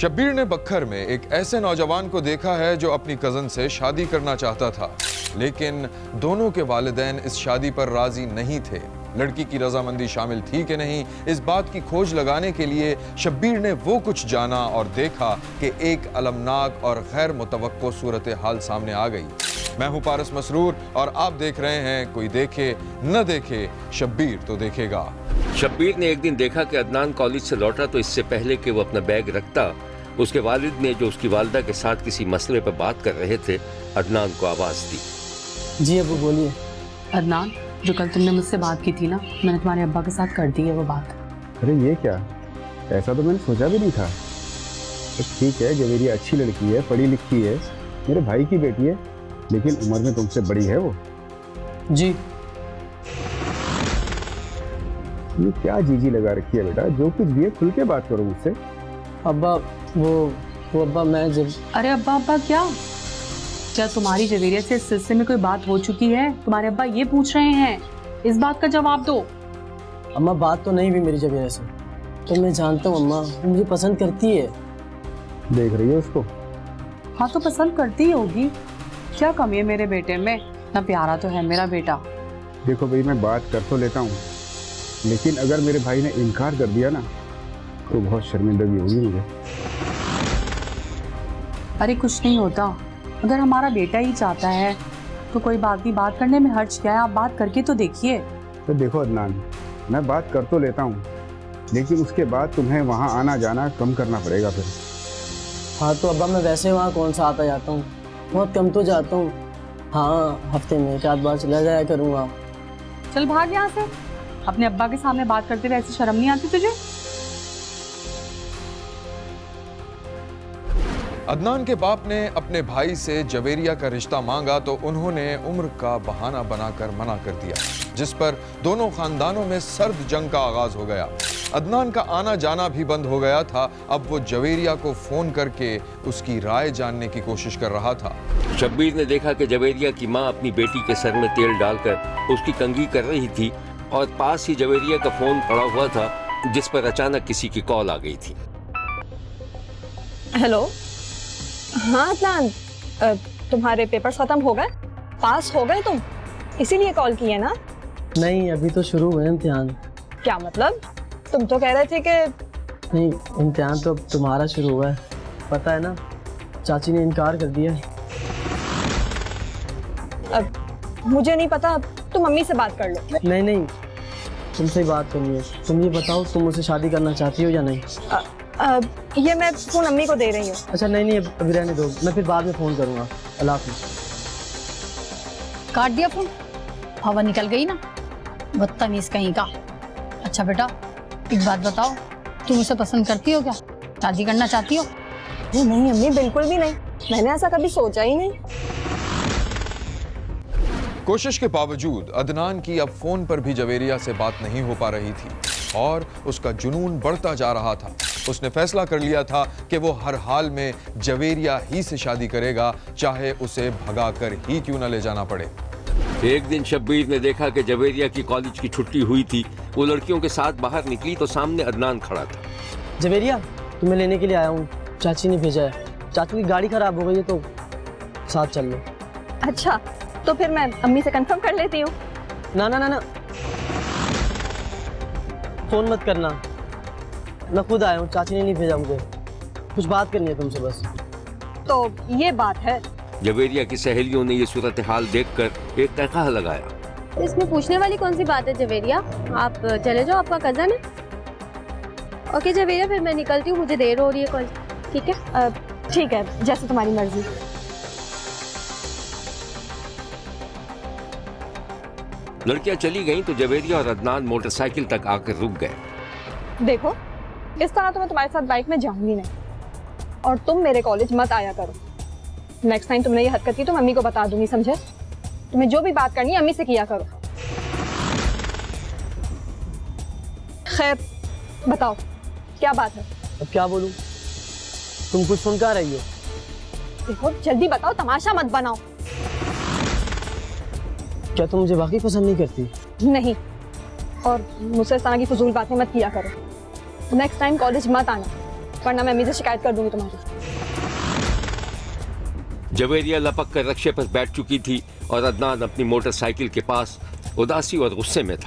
शब्बीर ने बखर में एक ऐसे नौजवान को देखा है जो अपनी कजन से शादी करना चाहता था, लेकिन दोनों के वालिदैन इस शादी पर राजी नहीं थे। लड़की की रजामंदी शामिल थी कि नहीं, इस बात की खोज लगाने के लिए शब्बीर ने वो कुछ जाना और देखा कि एक अलमनाक और गैर मुतवक्को सूरत हाल सामने आ गई। मैं हूं पारस मसरूर और आप देख रहे हैं कोई देखे न देखे, शब्बीर तो देखेगा। शब्बीर ने एक दिन देखा कि अदनान कॉलेज से लौटा तो इससे पहले कि वो अपना बैग रखता, उसके वालिद ने, जो उसकी वालिदा के साथ किसी मसले पर बात कर रहे थे, अदनान को आवाज़ दी। जी अबू बोलिए। अदनान, जो कल तुमने मुझसे बात की थी ना, मैंने तुम्हारे अब्बा के साथ कर दी है वो बात। अरे ये क्या, ऐसा तो मैंने सोचा भी नहीं था। तो ठीक है, जवेरिया अच्छी लड़की है, पढ़ी लिखी है, मेरे भाई की बेटी है, लेकिन उम्र में तुमसे बड़ी है वो। जी ये क्या जीजी लगा रखी है बेटा, जो कुछ भी है खुल के बात करो मुझसे। अब्बा वो अब्बा मैं जब अरे अब्बा क्या तुम्हारी जवेरिया से इस सिलसिले में कोई बात हो चुकी है? तुम्हारे अब्बा ये पूछ रहे हैं, इस बात का जवाब दो। अम्मा बात तो नहीं हुई मेरी जवेरिया से, तो मैं जानता हूँ अम्मा वो मुझे पसंद करती है। देख रही है उसको? हाँ तो पसंद करती होगी, क्या कमी है मेरे बेटे में? ना प्यारा तो है मेरा बेटा। देखो भाई, मैं बात कर तो लेता हूँ, लेकिन अगर मेरे भाई ने इनकार कर दिया ना तो बहुत शर्मिंदगी होगी मुझे। अरे कुछ नहीं होता, अगर हमारा बेटा ही चाहता है तो कोई बात नहीं, बात करने में हर्ज क्या है? आप बात करके तो देखिए। तो देखो अदनान, मैं बात कर तो लेता हूँ, लेकिन उसके बाद तुम्हें वहाँ आना जाना कम करना पड़ेगा फिर। हाँ तो अब्बा मैं वैसे वहाँ कौन सा आता जाता हूँ, बहुत कम तो जाता हूँ। हाँ हफ्ते में 1 आध बार चला जाया करूँगा। चल भाग यहाँ से, अपने अब्बा के सामने बात करते हुए ऐसी शर्म नहीं आती तुझे? अदनान के बाप ने अपने भाई से जवेरिया का रिश्ता मांगा तो उन्होंने उम्र का बहाना बनाकर मना कर दिया, जिस पर दोनों खानदानों में सर्द जंग का आगाज हो गया। अदनान का आना जाना भी बंद हो गया था। अब वो जवेरिया को फोन करके उसकी राय जानने की कोशिश कर रहा था। शब्बीर ने देखा कि जवेरिया की माँ अपनी बेटी के सर में तेल डालकर उसकी कंघी कर रही थी और पास ही जवेरिया का फोन पड़ा हुआ था, जिस पर अचानक किसी की कॉल आ गई थी। हेलो, हाँ अदनान, तुम्हारे पेपर्स खत्म हो गए? पास हो गए तुम, इसीलिए कॉल की है ना? नहीं अभी तो शुरू हुए इम्तिहान। क्या मतलब? तुम तो कह रहे थे कि नहीं, इम्तिहान तो अब तुम्हारा शुरू हुआ है, पता है ना, चाची ने इनकार कर दिया। अब मुझे नहीं पता, तुम मम्मी से बात कर लो। नहीं तुमसे ही बात करनी है। तुम ये बताओ, तुम मुझसे शादी करना चाहती हो या नहीं? ये मैं फोन अम्मी को दे रही हूँ। अच्छा नहीं अभी रहने दो, मैं फिर बाद में फ़ोन करूँगा। अल्लाह हाफिज़। काट दिया फोन, हवा निकल गई ना, बदतमीज कहीं का। अच्छा बेटा एक बात बताओ, तुम उसे पसंद करती हो क्या? शादी करना चाहती हो? नहीं अम्मी, बिल्कुल भी नहीं, मैंने ऐसा कभी सोचा ही नहीं। कोशिश के बावजूद अदनान की अब फोन पर भी जवेरिया से बात नहीं हो पा रही थी और उसका जुनून बढ़ता जा रहा था। उसने फैसला कर लिया था कि वो हर हाल में जवेरिया ही से शादी करेगा, चाहे उसे भगाकर ही क्यों न ले जाना पड़े। एक दिन शब्बीर ने देखा कि जवेरिया की कॉलेज की छुट्टी हुई थी। वो लड़कियों के साथ बाहर निकली तो सामने अदनान खड़ा था। जवेरिया तुम्हें लेने के लिए आया हूँ, चाची ने भेजा है। चाची की गाड़ी खराब हो गई है तो साथ चल लो। अच्छा तो फिर मैं अम्मी से कंफर्म कर लेती हूँ। ना फोन मत करना, मैं खुद आया हूँ, चाची ने नहीं भेजा मुझे। कुछ बात करनी है तुमसे बस। तो ये बात है। जवेरिया की सहेलियों ने ये सूरत हाल देखकर एक तहखाह लगाया। इसमें पूछने वाली कौन सी बात है जवेरिया, आप चले जाओ, आपका कजन है। ओके जवेरिया, फिर मैं निकलती हूँ, मुझे देर हो रही है कॉलेज। ठीक है? ठीक है, जैसे तुम्हारी मर्जी। लड़कियां चली गईं तो जवेरिया और अदनान मोटरसाइकिल तक आकर रुक गए। देखो इस तरह तो मैं तुम्हारे साथ बाइक में जाऊंगी नहीं, और तुम मेरे कॉलेज मत आया करो। नेक्स्ट टाइम तुमने ये हरकत की तो मम्मी को बता दूंगी, समझे? तुम्हें जो भी बात करनी है अम्मी से किया करो। खैर बताओ क्या बात है? अब क्या बोलूं, तुम कुछ सुन कर रही हो? देखो जल्दी बताओ, तमाशा मत बनाओ। क्या तुम मुझे वाकई पसंद नहीं करती? नहीं, और मुझसे इस तरह की फजूल बातें मत किया करो। नेक्स्ट टाइम कॉलेज मत आना, वरना मैं अम्मी से शिकायत कर दूंगी तुम्हारी। जवेरिया लपक कर रक्शे पर बैठ चुकी थी और अदनान अपनी मोटरसाइकिल के पास उदासी और गुस्से में था।